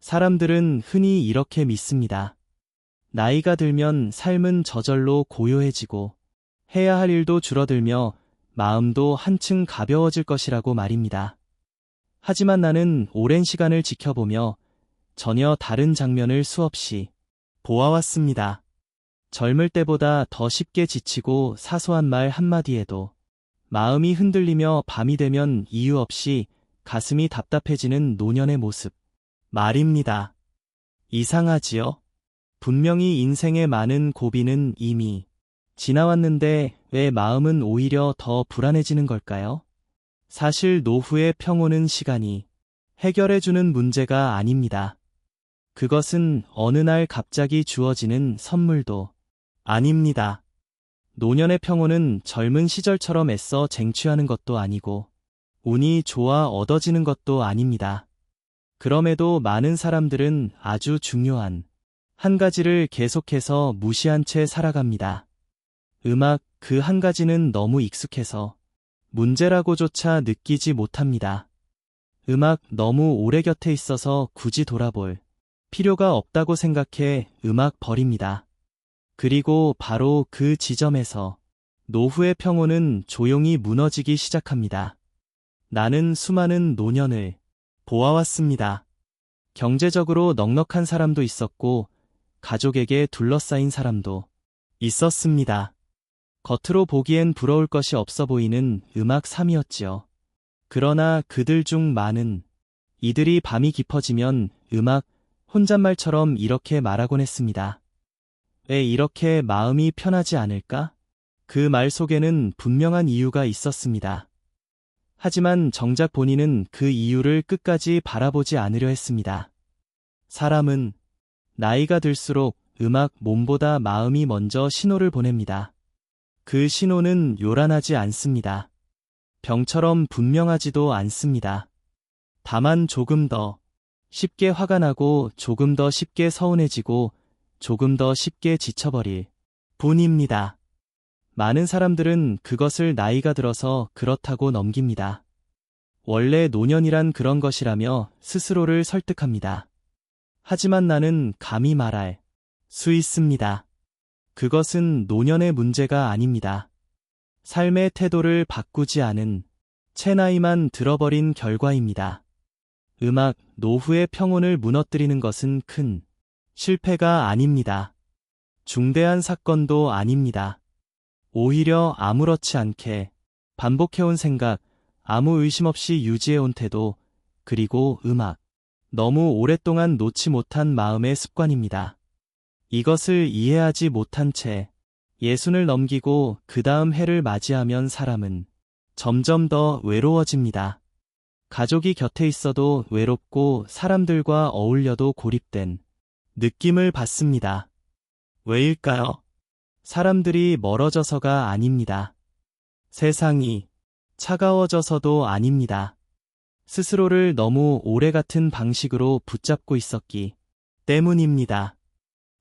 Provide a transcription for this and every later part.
사람들은 흔히 이렇게 믿습니다. 나이가 들면 삶은 저절로 고요해지고 해야 할 일도 줄어들며 마음도 한층 가벼워질 것이라고 말입니다. 하지만 나는 오랜 시간을 지켜보며 전혀 다른 장면을 수없이 보아왔습니다. 젊을 때보다 더 쉽게 지치고 사소한 말 한마디에도 마음이 흔들리며 밤이 되면 이유 없이 가슴이 답답해지는 노년의 모습 말입니다. 이상하지요? 분명히 인생의 많은 고비는 이미 지나왔는데 왜 마음은 오히려 더 불안해지는 걸까요? 사실 노후의 평온은 시간이 해결해주는 문제가 아닙니다. 그것은 어느 날 갑자기 주어지는 선물도 아닙니다. 노년의 평온은 젊은 시절처럼 애써 쟁취하는 것도 아니고 운이 좋아 얻어지는 것도 아닙니다. 그럼에도 많은 사람들은 아주 중요한 한 가지를 계속해서 무시한 채 살아갑니다. 음악 그 한 가지는 너무 익숙해서 문제라고조차 느끼지 못합니다. 음악 너무 오래 곁에 있어서 굳이 돌아볼 필요가 없다고 생각해 음악 버립니다. 그리고 바로 그 지점에서 노후의 평온은 조용히 무너지기 시작합니다. 나는 수많은 노년을 보아왔습니다. 경제적으로 넉넉한 사람도 있었고 가족에게 둘러싸인 사람도 있었습니다. 겉으로 보기엔 부러울 것이 없어 보이는 음악 삶이었지요. 그러나 그들 중 많은 이들이 밤이 깊어지면 음악 혼잣말처럼 이렇게 말하곤 했습니다. 왜 이렇게 마음이 편하지 않을까? 그 말 속에는 분명한 이유가 있었습니다. 하지만 정작 본인은 그 이유를 끝까지 바라보지 않으려 했습니다. 사람은 나이가 들수록 음악 몸보다 마음이 먼저 신호를 보냅니다. 그 신호는 요란하지 않습니다. 병처럼 분명하지도 않습니다. 다만 조금 더 쉽게 화가 나고 조금 더 쉽게 서운해지고 조금 더 쉽게 지쳐버릴 뿐입니다. 많은 사람들은 그것을 나이가 들어서 그렇다고 넘깁니다. 원래 노년이란 그런 것이라며 스스로를 설득합니다. 하지만 나는 감히 말할 수 있습니다. 그것은 노년의 문제가 아닙니다. 삶의 태도를 바꾸지 않은 채 나이만 들어버린 결과입니다. 음악, 노후의 평온을 무너뜨리는 것은 큰 실패가 아닙니다. 중대한 사건도 아닙니다. 오히려 아무렇지 않게 반복해온 생각, 아무 의심 없이 유지해온 태도, 그리고 음악, 너무 오랫동안 놓지 못한 마음의 습관입니다. 이것을 이해하지 못한 채 예순을 넘기고 그 다음 해를 맞이하면 사람은 점점 더 외로워집니다. 가족이 곁에 있어도 외롭고 사람들과 어울려도 고립된 느낌을 받습니다. 왜일까요? 사람들이 멀어져서가 아닙니다. 세상이 차가워져서도 아닙니다. 스스로를 너무 오래 같은 방식으로 붙잡고 있었기 때문입니다.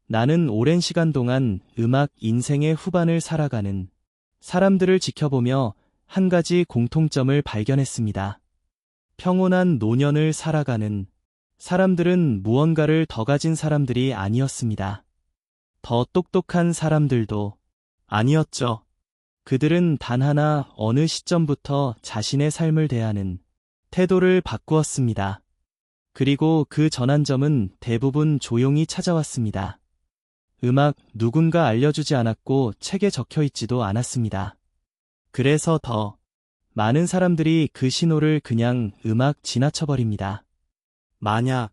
나는 오랜 시간 동안 음악 인생의 후반을 살아가는 사람들을 지켜보며 한 가지 공통점을 발견했습니다. 평온한 노년을 살아가는 사람들은 무언가를 더 가진 사람들이 아니었습니다. 더 똑똑한 사람들도 아니었죠. 그들은 단 하나 어느 시점부터 자신의 삶을 대하는 태도를 바꾸었습니다. 그리고 그 전환점은 대부분 조용히 찾아왔습니다. 음악 누군가 알려주지 않았고 책에 적혀 있지도 않았습니다. 그래서 더 많은 사람들이 그 신호를 그냥 음악 지나쳐버립니다. 만약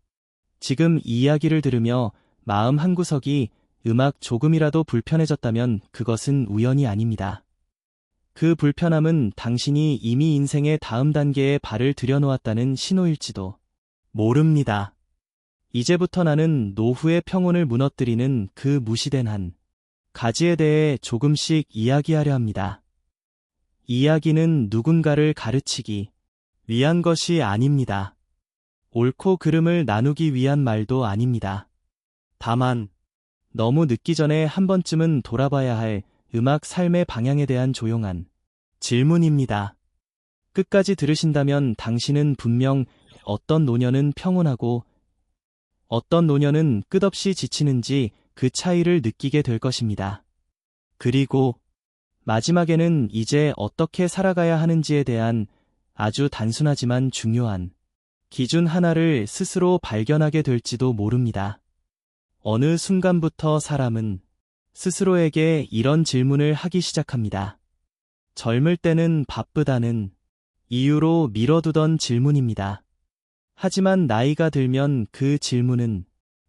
지금 이 이야기를 들으며 마음 한구석이 음악 조금이라도 불편해졌다면 그것은 우연이 아닙니다. 그 불편함은 당신이 이미 인생의 다음 단계에 발을 들여놓았다는 신호일지도 모릅니다. 이제부터 나는 노후의 평온을 무너뜨리는 그 무시된 한 가지에 대해 조금씩 이야기하려 합니다. 이야기는 누군가를 가르치기 위한 것이 아닙니다. 옳고 그름을 나누기 위한 말도 아닙니다. 다만 너무 늦기 전에 한 번쯤은 돌아봐야 할 음악 삶의 방향에 대한 조용한 질문입니다. 끝까지 들으신다면 당신은 분명 어떤 노년은 평온하고 어떤 노년은 끝없이 지치는지 그 차이를 느끼게 될 것입니다. 그리고 마지막에는 이제 어떻게 살아가야 하는지에 대한 아주 단순하지만 중요한 기준 하나를 스스로 발견하게 될지도 모릅니다. 어느 순간부터 사람은 스스로에게 이런 질문을 하기 시작합니다. 젊을 때는 바쁘다는 이유로 미뤄두던 질문입니다. 하지만 나이가 들면 그 질문은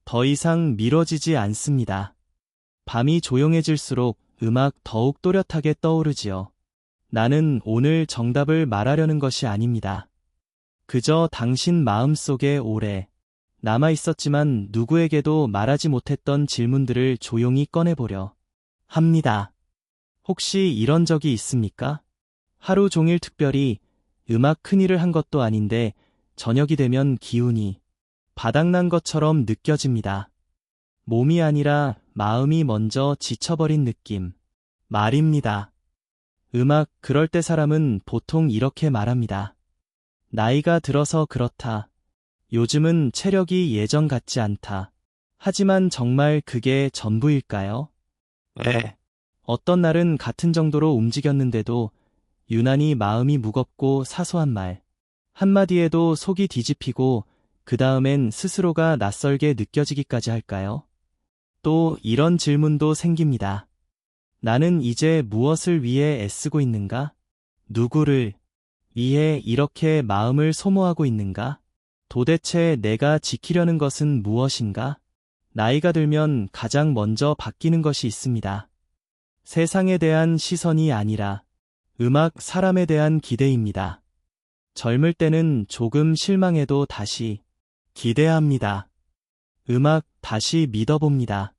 더 이상 미뤄지지 않습니다. 밤이 조용해질수록 음악 더욱 또렷하게 떠오르지요. 나는 오늘 정답을 말하려는 것이 아닙니다. 그저 당신 마음속에 오래 남아 있었지만 누구에게도 말하지 못했던 질문들을 조용히 꺼내보려 합니다. 혹시 이런 적이 있습니까? 하루 종일 특별히 음악 큰 일을 한 것도 아닌데 저녁이 되면 기운이 바닥난 것처럼 느껴집니다. 몸이 아니라 마음이 먼저 지쳐버린 느낌 말입니다. 그럴 때 사람은 보통 이렇게 말합니다. 나이가 들어서 그렇다. 요즘은 체력이 예전 같지 않다. 하지만 정말 그게 전부일까요? 네. 어떤 날은 같은 정도로 움직였는데도 유난히 마음이 무겁고 사소한 말 한마디에도 속이 뒤집히고 그 다음엔 스스로가 낯설게 느껴지기까지 할까요? 또 이런 질문도 생깁니다. 나는 이제 무엇을 위해 애쓰고 있는가? 누구를 위해 이렇게 마음을 소모하고 있는가? 도대체 내가 지키려는 것은 무엇인가? 나이가 들면 가장 먼저 바뀌는 것이 있습니다. 세상에 대한 시선이 아니라 사람에 대한 기대입니다. 젊을 때는 조금 실망해도 다시 기대합니다. 다시 믿어봅니다.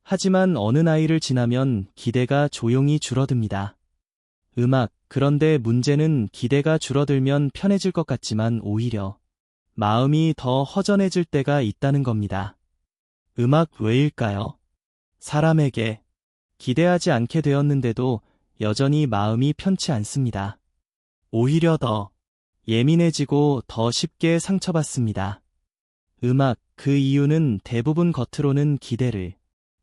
하지만 어느 나이를 지나면 기대가 조용히 줄어듭니다. 그런데 문제는 기대가 줄어들면 편해질 것 같지만 오히려 마음이 더 허전해질 때가 있다는 겁니다. 왜일까요? 사람에게 기대하지 않게 되었는데도 여전히 마음이 편치 않습니다. 오히려 더 예민해지고 더 쉽게 상처받습니다. 그 이유는 대부분 겉으로는 기대를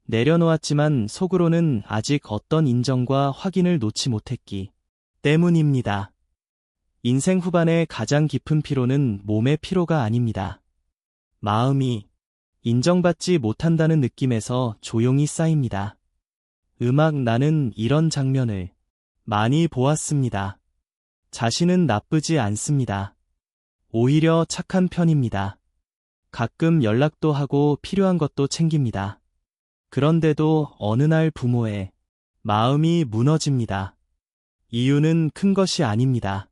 내려놓았지만 속으로는 아직 어떤 인정과 확인을 놓지 못했기 때문입니다. 인생 후반의 가장 깊은 피로는 몸의 피로가 아닙니다. 마음이 인정받지 못한다는 느낌에서 조용히 쌓입니다. 나는 이런 장면을 많이 보았습니다. 자신은 나쁘지 않습니다. 오히려 착한 편입니다. 가끔 연락도 하고 필요한 것도 챙깁니다. 그런데도 어느 날 부모의 마음이 무너집니다. 이유는 큰 것이 아닙니다.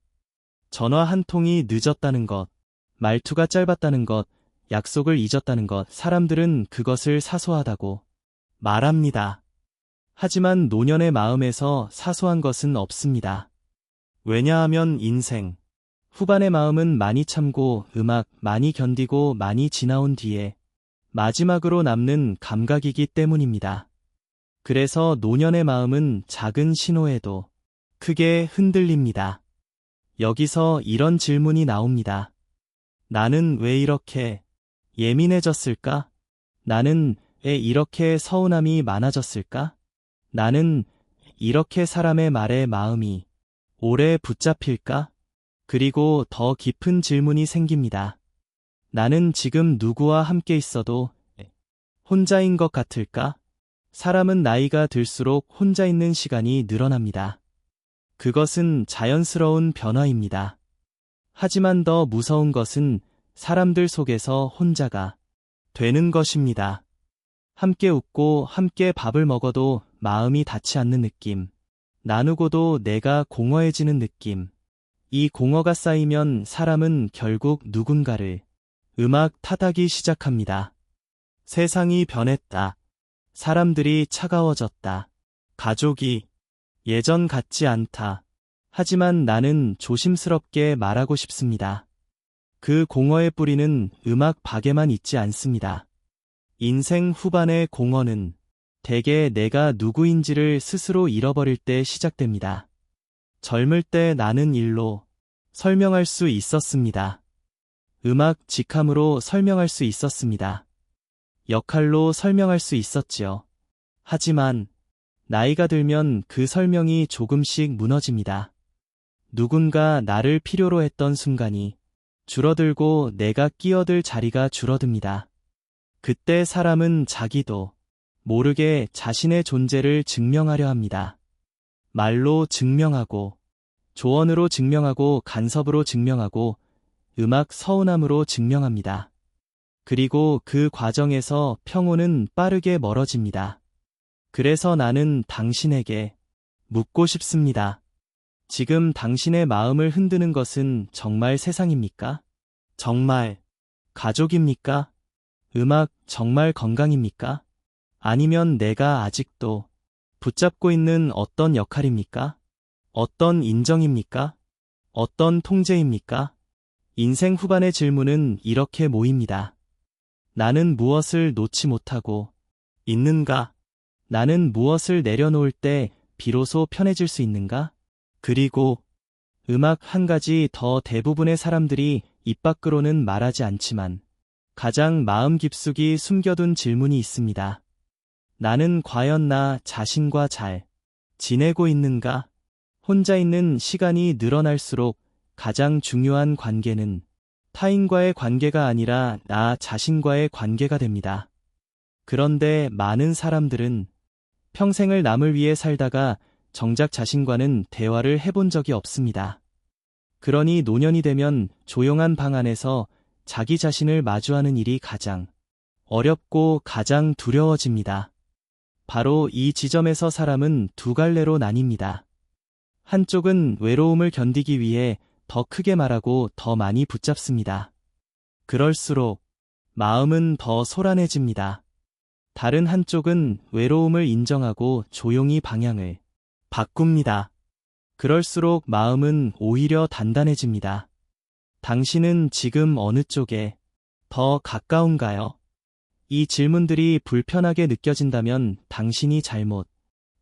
전화 한 통이 늦었다는 것, 말투가 짧았다는 것, 약속을 잊었다는 것, 사람들은 그것을 사소하다고 말합니다. 하지만 노년의 마음에서 사소한 것은 없습니다. 왜냐하면 인생 후반의 마음은 많이 참고 많이 견디고 많이 지나온 뒤에 마지막으로 남는 감각이기 때문입니다. 그래서 노년의 마음은 작은 신호에도 크게 흔들립니다. 여기서 이런 질문이 나옵니다. 나는 왜 이렇게 예민해졌을까? 나는 왜 이렇게 서운함이 많아졌을까? 나는 이렇게 사람의 말에 마음이 오래 붙잡힐까? 그리고 더 깊은 질문이 생깁니다. 나는 지금 누구와 함께 있어도 혼자인 것 같을까? 사람은 나이가 들수록 혼자 있는 시간이 늘어납니다. 그것은 자연스러운 변화입니다. 하지만 더 무서운 것은 사람들 속에서 혼자가 되는 것입니다. 함께 웃고 함께 밥을 먹어도 마음이 닿지 않는 느낌. 나누고도 내가 공허해지는 느낌. 이 공허가 쌓이면 사람은 결국 누군가를 탓하기 시작합니다. 세상이 변했다. 사람들이 차가워졌다. 가족이 예전 같지 않다. 하지만 나는 조심스럽게 말하고 싶습니다. 그 공허의 뿌리는 박에만 있지 않습니다. 인생 후반의 공허는 대개 내가 누구인지를 스스로 잃어버릴 때 시작됩니다. 젊을 때 나는 일로 설명할 수 있었습니다. 직함으로 설명할 수 있었습니다. 역할로 설명할 수 있었지요. 하지만 나이가 들면 그 설명이 조금씩 무너집니다. 누군가 나를 필요로 했던 순간이 줄어들고 내가 끼어들 자리가 줄어듭니다. 그때 사람은 자기도 모르게 자신의 존재를 증명하려 합니다. 말로 증명하고, 조언으로 증명하고, 간섭으로 증명하고, 음악 서운함으로 증명합니다. 그리고 그 과정에서 평온은 빠르게 멀어집니다. 그래서 나는 당신에게 묻고 싶습니다. 지금 당신의 마음을 흔드는 것은 정말 세상입니까? 정말 가족입니까? 음악 정말 건강입니까? 아니면 내가 아직도 붙잡고 있는 어떤 역할입니까? 어떤 인정입니까? 어떤 통제입니까? 인생 후반의 질문은 이렇게 모입니다. 나는 무엇을 놓지 못하고 있는가? 나는 무엇을 내려놓을 때 비로소 편해질 수 있는가? 그리고 음악 한 가지 더 대부분의 사람들이 입 밖으로는 말하지 않지만 가장 마음 깊숙이 숨겨둔 질문이 있습니다. 나는 과연 나 자신과 잘 지내고 있는가? 혼자 있는 시간이 늘어날수록 가장 중요한 관계는 타인과의 관계가 아니라 나 자신과의 관계가 됩니다. 그런데 많은 사람들은 평생을 남을 위해 살다가 정작 자신과는 대화를 해본 적이 없습니다. 그러니 노년이 되면 조용한 방 안에서 자기 자신을 마주하는 일이 가장 어렵고 가장 두려워집니다. 바로 이 지점에서 사람은 두 갈래로 나뉩니다. 한쪽은 외로움을 견디기 위해 더 크게 말하고 더 많이 붙잡습니다. 그럴수록 마음은 더 소란해집니다. 다른 한쪽은 외로움을 인정하고 조용히 방향을 바꿉니다. 그럴수록 마음은 오히려 단단해집니다. 당신은 지금 어느 쪽에 더 가까운가요? 이 질문들이 불편하게 느껴진다면 당신이 잘못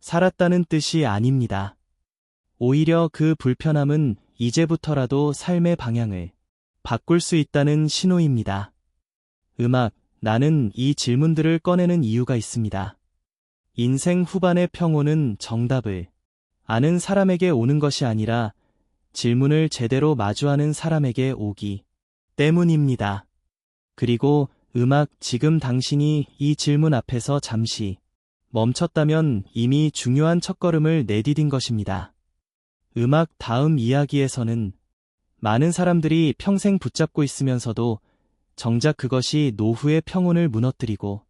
살았다는 뜻이 아닙니다. 오히려 그 불편함은 이제부터라도 삶의 방향을 바꿀 수 있다는 신호입니다. 음악, 나는 이 질문들을 꺼내는 이유가 있습니다. 인생 후반의 평온은 정답을 아는 사람에게 오는 것이 아니라 질문을 제대로 마주하는 사람에게 오기 때문입니다. 그리고 음악, 지금 당신이 이 질문 앞에서 잠시 멈췄다면 이미 중요한 첫걸음을 내디딘 것입니다. 음악 다음 이야기에서는 많은 사람들이 평생 붙잡고 있으면서도 정작 그것이 노후의 평온을 무너뜨리고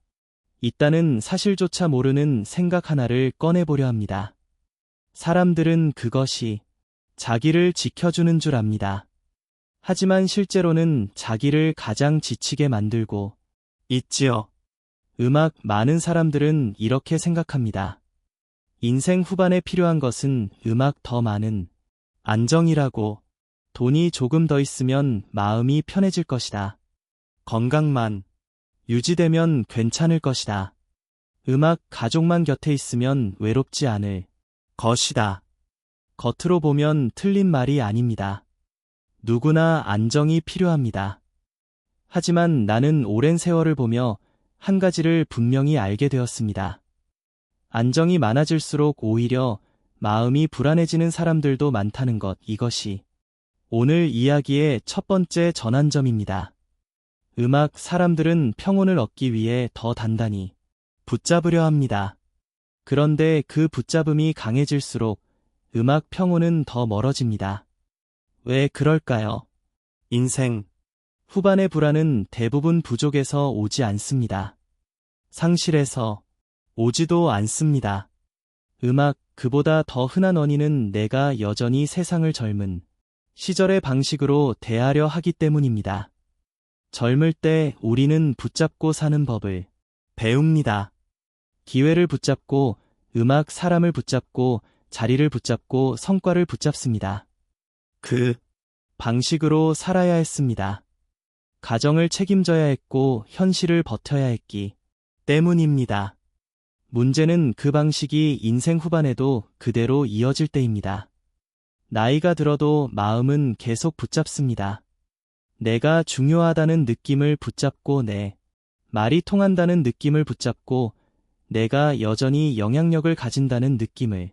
있다는 사실조차 모르는 생각 하나를 꺼내보려 합니다. 사람들은 그것이 자기를 지켜주는 줄 압니다. 하지만 실제로는 자기를 가장 지치게 만들고 있지요. 음악, 많은 사람들은 이렇게 생각합니다. 인생 후반에 필요한 것은 음악 더 많은 안정이라고, 돈이 조금 더 있으면 마음이 편해질 것이다. 건강만 유지되면 괜찮을 것이다. 음악, 가족만 곁에 있으면 외롭지 않을 것이다. 겉으로 보면 틀린 말이 아닙니다. 누구나 안정이 필요합니다. 하지만 나는 오랜 세월을 보며 한 가지를 분명히 알게 되었습니다. 안정이 많아질수록 오히려 마음이 불안해지는 사람들도 많다는 것, 이것이 오늘 이야기의 첫 번째 전환점입니다. 음악, 사람들은 평온을 얻기 위해 더 단단히 붙잡으려 합니다. 그런데 그 붙잡음이 강해질수록 음악 평온은 더 멀어집니다. 왜 그럴까요? 인생 후반의 불안은 대부분 부족에서 오지 않습니다. 상실에서 오지도 않습니다. 음악, 그보다 더 흔한 원인은 내가 여전히 세상을 젊은 시절의 방식으로 대하려 하기 때문입니다. 젊을 때 우리는 붙잡고 사는 법을 배웁니다. 기회를 붙잡고, 음악, 사람을 붙잡고, 자리를 붙잡고, 성과를 붙잡습니다. 그 방식으로 살아야 했습니다. 가정을 책임져야 했고 현실을 버텨야 했기 때문입니다. 문제는 그 방식이 인생 후반에도 그대로 이어질 때입니다. 나이가 들어도 마음은 계속 붙잡습니다. 내가 중요하다는 느낌을 붙잡고 내 말이 통한다는 느낌을 붙잡고 내가 여전히 영향력을 가진다는 느낌을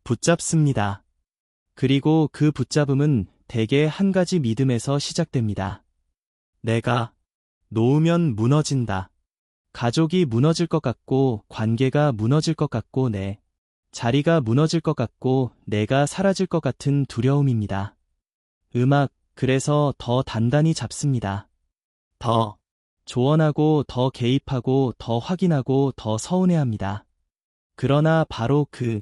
붙잡습니다. 그리고 그 붙잡음은 대개 한 가지 믿음에서 시작됩니다. 내가 놓으면 무너진다. 가족이 무너질 것 같고 관계가 무너질 것 같고 내 자리가 무너질 것 같고 내가 사라질 것 같은 두려움입니다. 그래서 더 단단히 잡습니다. 더 조언하고 더 개입하고 더 확인하고 더 서운해합니다. 그러나 바로 그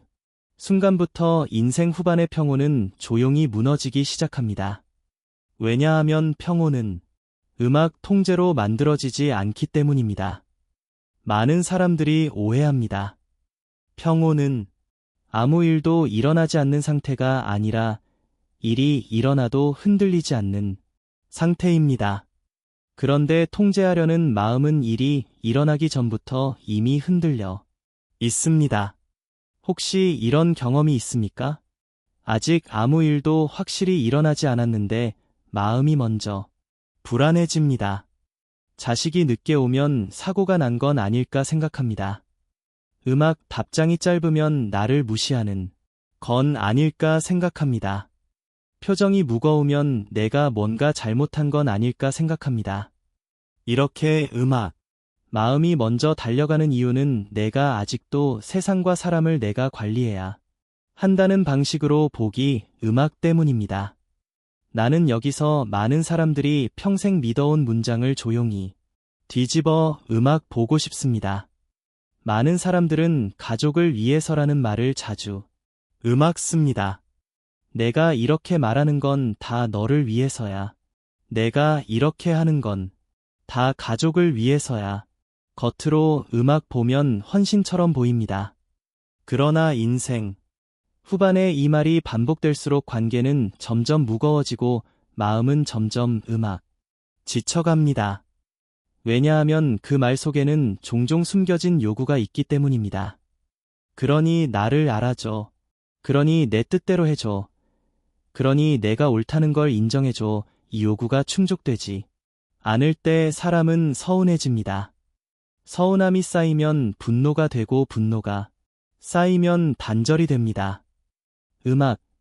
순간부터 인생 후반의 평온은 조용히 무너지기 시작합니다. 왜냐하면 평온은 통제로 만들어지지 않기 때문입니다. 많은 사람들이 오해합니다. 평온은 아무 일도 일어나지 않는 상태가 아니라 일이 일어나도 흔들리지 않는 상태입니다. 그런데 통제하려는 마음은 일이 일어나기 전부터 이미 흔들려 있습니다. 혹시 이런 경험이 있습니까? 아직 아무 일도 확실히 일어나지 않았는데 마음이 먼저 불안해집니다. 자식이 늦게 오면 사고가 난 건 아닐까 생각합니다. 답장이 짧으면 나를 무시하는 건 아닐까 생각합니다. 표정이 무거우면 내가 뭔가 잘못한 건 아닐까 생각합니다. 이렇게 마음이 먼저 달려가는 이유는 내가 아직도 세상과 사람을 내가 관리해야 한다는 방식으로 보기 때문입니다. 나는 여기서 많은 사람들이 평생 믿어온 문장을 조용히 뒤집어 보고 싶습니다. 많은 사람들은 가족을 위해서라는 말을 자주 씁니다. 내가 이렇게 말하는 건 다 너를 위해서야. 내가 이렇게 하는 건 다 가족을 위해서야. 겉으로 보면 헌신처럼 보입니다. 그러나 인생 후반에 이 말이 반복될수록 관계는 점점 무거워지고 마음은 점점 지쳐갑니다. 왜냐하면 그 말 속에는 종종 숨겨진 요구가 있기 때문입니다. 그러니 나를 알아줘. 그러니 내 뜻대로 해줘. 그러니 내가 옳다는 걸 인정해줘. 이 요구가 충족되지 않을 때 사람은 서운해집니다. 서운함이 쌓이면 분노가 되고 분노가 쌓이면 단절이 됩니다.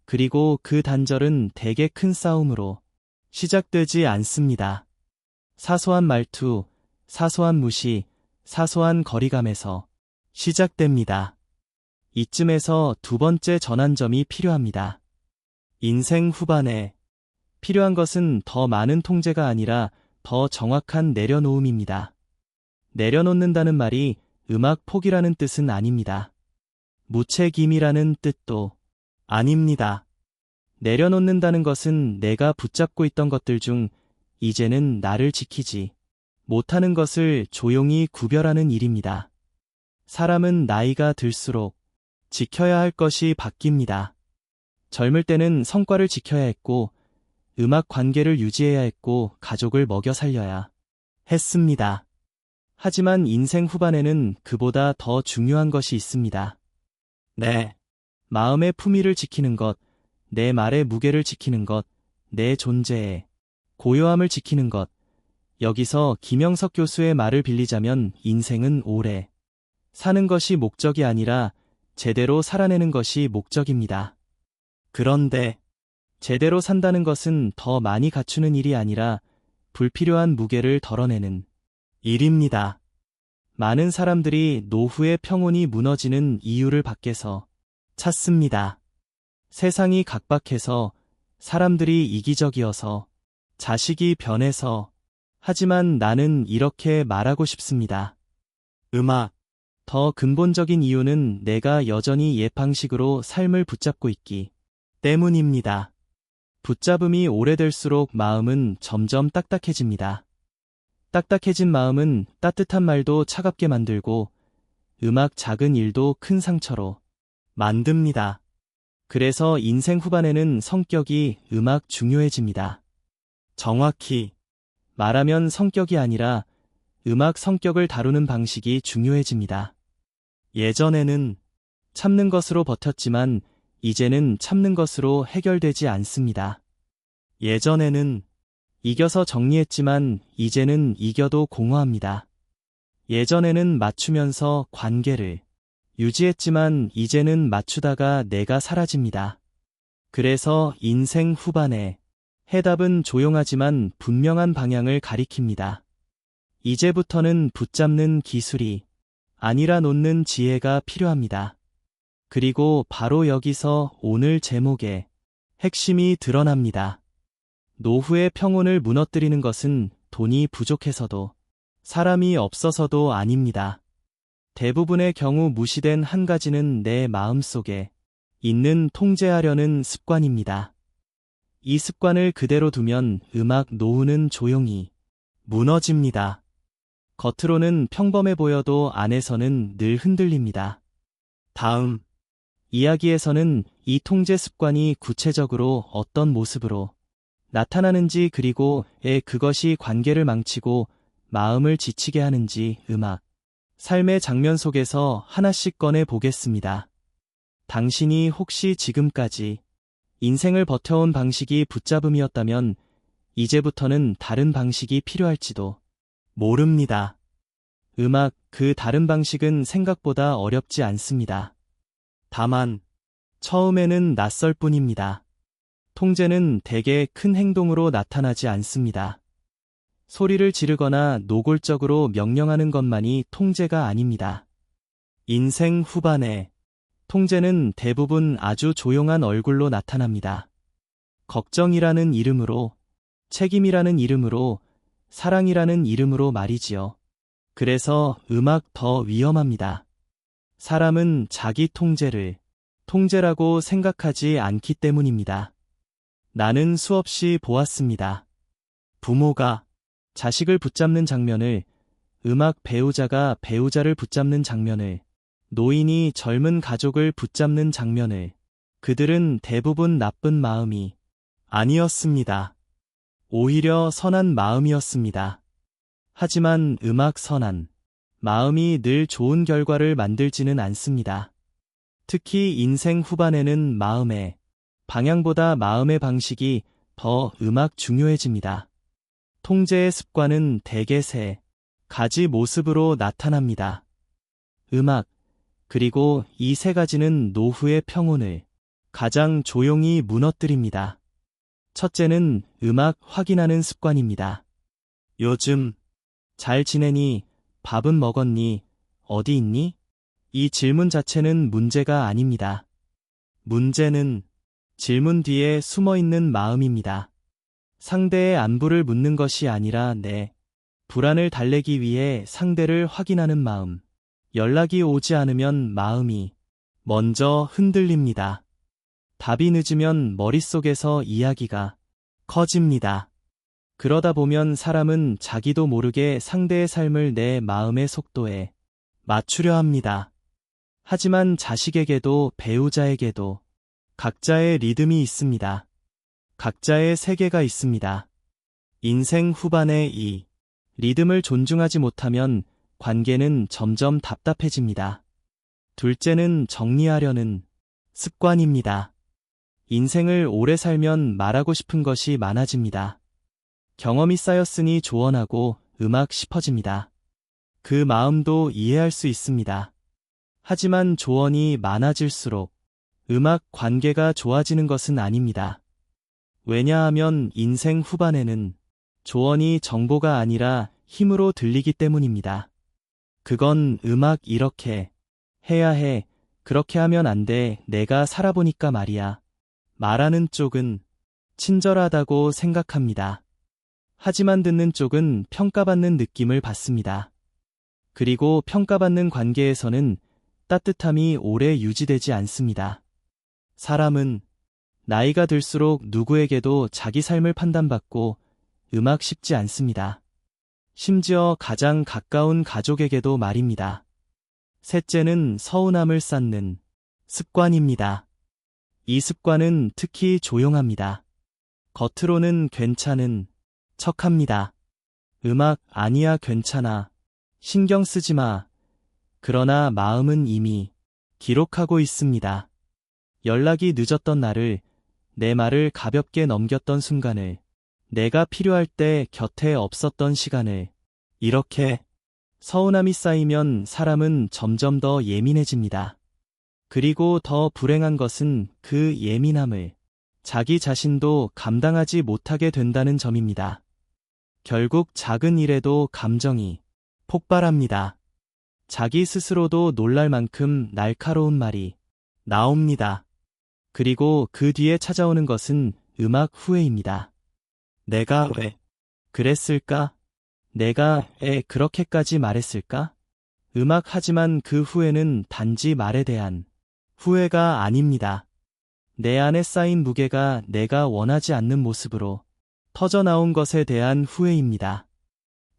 그리고 그 단절은 대개 큰 싸움으로 시작되지 않습니다. 사소한 말투, 사소한 무시, 사소한 거리감에서 시작됩니다. 이쯤에서 두 번째 전환점이 필요합니다. 인생 후반에 필요한 것은 더 많은 통제가 아니라 더 정확한 내려놓음입니다. 내려놓는다는 말이 포기라는 뜻은 아닙니다. 무책임이라는 뜻도 아닙니다. 내려놓는다는 것은 내가 붙잡고 있던 것들 중 이제는 나를 지키지 못하는 것을 조용히 구별하는 일입니다. 사람은 나이가 들수록 지켜야 할 것이 바뀝니다. 젊을 때는 성과를 지켜야 했고, 관계를 유지해야 했고, 가족을 먹여 살려야 했습니다. 하지만 인생 후반에는 그보다 더 중요한 것이 있습니다. 내 마음의 품위를 지키는 것, 내 말의 무게를 지키는 것, 내 존재의 고요함을 지키는 것. 여기서 김영석 교수의 말을 빌리자면 인생은 오래 사는 것이 목적이 아니라 제대로 살아내는 것이 목적입니다. 그런데 제대로 산다는 것은 더 많이 갖추는 일이 아니라 불필요한 무게를 덜어내는 일입니다. 많은 사람들이 노후의 평온이 무너지는 이유를 밖에서 찾습니다. 세상이 각박해서, 사람들이 이기적이어서, 자식이 변해서. 하지만 나는 이렇게 말하고 싶습니다. 더 근본적인 이유는 내가 여전히 옛 방식으로 삶을 붙잡고 있기 때문입니다. 붙잡음이 오래될수록 마음은 점점 딱딱해집니다. 딱딱해진 마음은 따뜻한 말도 차갑게 만들고 작은 일도 큰 상처로 만듭니다. 그래서 인생 후반에는 성격이 중요해집니다. 정확히 말하면 성격이 아니라 성격을 다루는 방식이 중요해집니다. 예전에는 참는 것으로 버텼지만 이제는 참는 것으로 해결되지 않습니다. 예전에는 이겨서 정리했지만 이제는 이겨도 공허합니다. 예전에는 맞추면서 관계를 유지했지만 이제는 맞추다가 내가 사라집니다. 그래서 인생 후반에 해답은 조용하지만 분명한 방향을 가리킵니다. 이제부터는 붙잡는 기술이 아니라 놓는 지혜가 필요합니다. 그리고 바로 여기서 오늘 제목의 핵심이 드러납니다. 노후의 평온을 무너뜨리는 것은 돈이 부족해서도 사람이 없어서도 아닙니다. 대부분의 경우 무시된 한 가지는 내 마음속에 있는 통제하려는 습관입니다. 이 습관을 그대로 두면 음악 노후는 조용히 무너집니다. 겉으로는 평범해 보여도 안에서는 늘 흔들립니다. 다음 이야기에서는 이 통제 습관이 구체적으로 어떤 모습으로 나타나는지 그리고 그것이 관계를 망치고 마음을 지치게 하는지 음악, 삶의 장면 속에서 하나씩 꺼내 보겠습니다. 당신이 혹시 지금까지 인생을 버텨온 방식이 붙잡음이었다면 이제부터는 다른 방식이 필요할지도 모릅니다. 음악, 그 다른 방식은 생각보다 어렵지 않습니다. 다만 처음에는 낯설 뿐입니다. 통제는 대개 큰 행동으로 나타나지 않습니다. 소리를 지르거나 노골적으로 명령하는 것만이 통제가 아닙니다. 인생 후반에 통제는 대부분 아주 조용한 얼굴로 나타납니다. 걱정이라는 이름으로, 책임이라는 이름으로, 사랑이라는 이름으로 말이지요. 그래서 음악 더 위험합니다. 사람은 자기 통제를 통제라고 생각하지 않기 때문입니다. 나는 수없이 보았습니다. 부모가 자식을 붙잡는 장면을, 음악 배우자가 배우자를 붙잡는 장면을, 노인이 젊은 가족을 붙잡는 장면을. 그들은 대부분 나쁜 마음이 아니었습니다. 오히려 선한 마음이었습니다. 하지만 음악 선한 마음이 늘 좋은 결과를 만들지는 않습니다. 특히 인생 후반에는 마음의 방향보다 마음의 방식이 더 음악 중요해집니다. 통제의 습관은 대개 세 가지 모습으로 나타납니다. 음악, 그리고 이 세 가지는 노후의 평온을 가장 조용히 무너뜨립니다. 첫째는 음악 확인하는 습관입니다. 요즘 잘 지내니? 밥은 먹었니? 어디 있니? 이 질문 자체는 문제가 아닙니다. 문제는 질문 뒤에 숨어 있는 마음입니다. 상대의 안부를 묻는 것이 아니라 내 불안을 달래기 위해 상대를 확인하는 마음. 연락이 오지 않으면 마음이 먼저 흔들립니다. 답이 늦으면 머릿속에서 이야기가 커집니다. 그러다 보면 사람은 자기도 모르게 상대의 삶을 내 마음의 속도에 맞추려 합니다. 하지만 자식에게도 배우자에게도 각자의 리듬이 있습니다. 각자의 세계가 있습니다. 인생 후반에 이 리듬을 존중하지 못하면 관계는 점점 답답해집니다. 둘째는 정리하려는 습관입니다. 인생을 오래 살면 말하고 싶은 것이 많아집니다. 경험이 쌓였으니 조언하고 음악 싶어집니다. 그 마음도 이해할 수 있습니다. 하지만 조언이 많아질수록 음악 관계가 좋아지는 것은 아닙니다. 왜냐하면 인생 후반에는 조언이 정보가 아니라 힘으로 들리기 때문입니다. 그건 음악 이렇게 해야 해, 그렇게 하면 안 돼, 내가 살아보니까 말이야. 말하는 쪽은 친절하다고 생각합니다. 하지만 듣는 쪽은 평가받는 느낌을 받습니다. 그리고 평가받는 관계에서는 따뜻함이 오래 유지되지 않습니다. 사람은 나이가 들수록 누구에게도 자기 삶을 판단받고 음악 쉽지 않습니다. 심지어 가장 가까운 가족에게도 말입니다. 셋째는 서운함을 쌓는 습관입니다. 이 습관은 특히 조용합니다. 겉으로는 괜찮은 척합니다. 음악 아니야 괜찮아. 신경 쓰지 마. 그러나 마음은 이미 기록하고 있습니다. 연락이 늦었던 날을, 내 말을 가볍게 넘겼던 순간을, 내가 필요할 때 곁에 없었던 시간을, 이렇게 서운함이 쌓이면 사람은 점점 더 예민해집니다. 그리고 더 불행한 것은 그 예민함을 자기 자신도 감당하지 못하게 된다는 점입니다. 결국 작은 일에도 감정이 폭발합니다. 자기 스스로도 놀랄 만큼 날카로운 말이 나옵니다. 그리고 그 뒤에 찾아오는 것은 음악 후회입니다. 내가 왜 그랬을까? 내가 그렇게까지 말했을까? 하지만 그 후회는 단지 말에 대한 후회가 아닙니다. 내 안에 쌓인 무게가 내가 원하지 않는 모습으로 터져나온 것에 대한 후회입니다.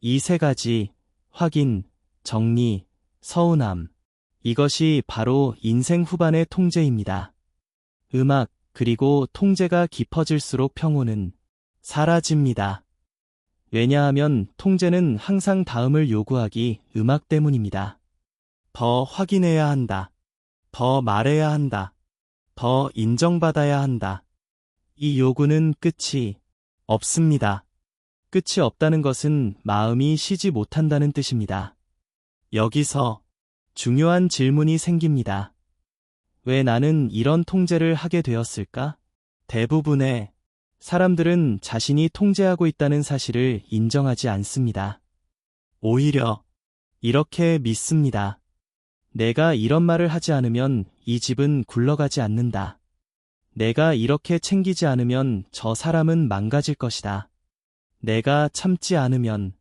이 세 가지, 확인, 정리, 서운함. 이것이 바로 인생 후반의 통제입니다. 그리고 통제가 깊어질수록 평온은 사라집니다. 왜냐하면 통제는 항상 다음을 요구하기 때문입니다. 더 확인해야 한다. 더 말해야 한다. 더 인정받아야 한다. 이 요구는 끝이 없습니다. 끝이 없다는 것은 마음이 쉬지 못한다는 뜻입니다. 여기서 중요한 질문이 생깁니다. 왜 나는 이런 통제를 하게 되었을까? 대부분의 사람들은 자신이 통제하고 있다는 사실을 인정하지 않습니다. 오히려 이렇게 믿습니다. 내가 이런 말을 하지 않으면 이 집은 굴러가지 않는다. 내가 이렇게 챙기지 않으면 저 사람은 망가질 것이다. 내가 참지 않으면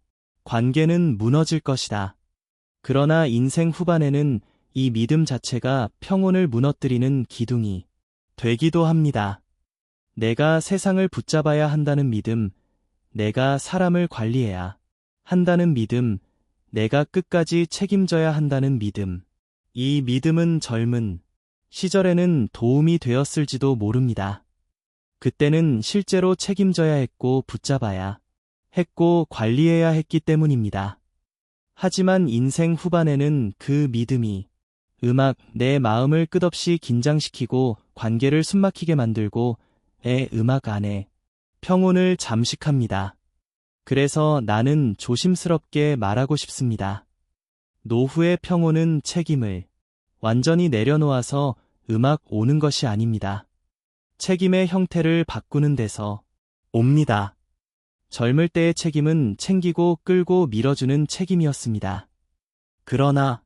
관계는 무너질 것이다. 그러나 인생 후반에는 이 믿음 자체가 평온을 무너뜨리는 기둥이 되기도 합니다. 내가 세상을 붙잡아야 한다는 믿음, 내가 사람을 관리해야 한다는 믿음, 내가 끝까지 책임져야 한다는 믿음. 이 믿음은 젊은 시절에는 도움이 되었을지도 모릅니다. 그때는 실제로 책임져야 했고 붙잡아야 했고 관리해야 했기 때문입니다. 하지만 인생 후반에는 그 믿음이 내 마음을 끝없이 긴장시키고 관계를 숨막히게 만들고 음악 안에 평온을 잠식합니다. 그래서 나는 조심스럽게 말하고 싶습니다. 노후의 평온은 책임을 완전히 내려놓아서 오는 것이 아닙니다. 책임의 형태를 바꾸는 데서 옵니다. 젊을 때의 책임은 챙기고 끌고 밀어주는 책임이었습니다. 그러나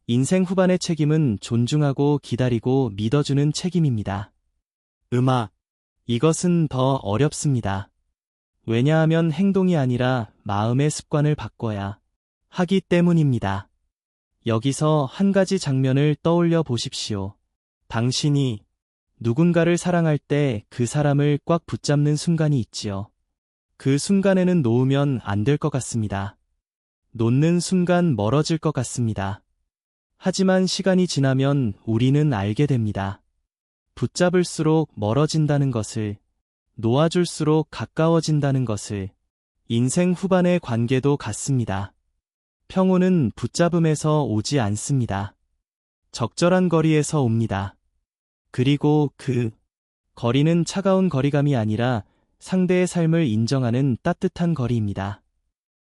인생 후반의 책임은 존중하고 기다리고 믿어주는 책임입니다. 이것은 더 어렵습니다. 왜냐하면 행동이 아니라 마음의 습관을 바꿔야 하기 때문입니다. 여기서 한 가지 장면을 떠올려 보십시오. 당신이 누군가를 사랑할 때 그 사람을 꽉 붙잡는 순간이 있지요. 그 순간에는 놓으면 안 될 것 같습니다. 놓는 순간 멀어질 것 같습니다. 하지만 시간이 지나면 우리는 알게 됩니다. 붙잡을수록 멀어진다는 것을, 놓아줄수록 가까워진다는 것을. 인생 후반의 관계도 같습니다. 평온은 붙잡음에서 오지 않습니다. 적절한 거리에서 옵니다. 그리고 그 거리는 차가운 거리감이 아니라 상대의 삶을 인정하는 따뜻한 거리입니다.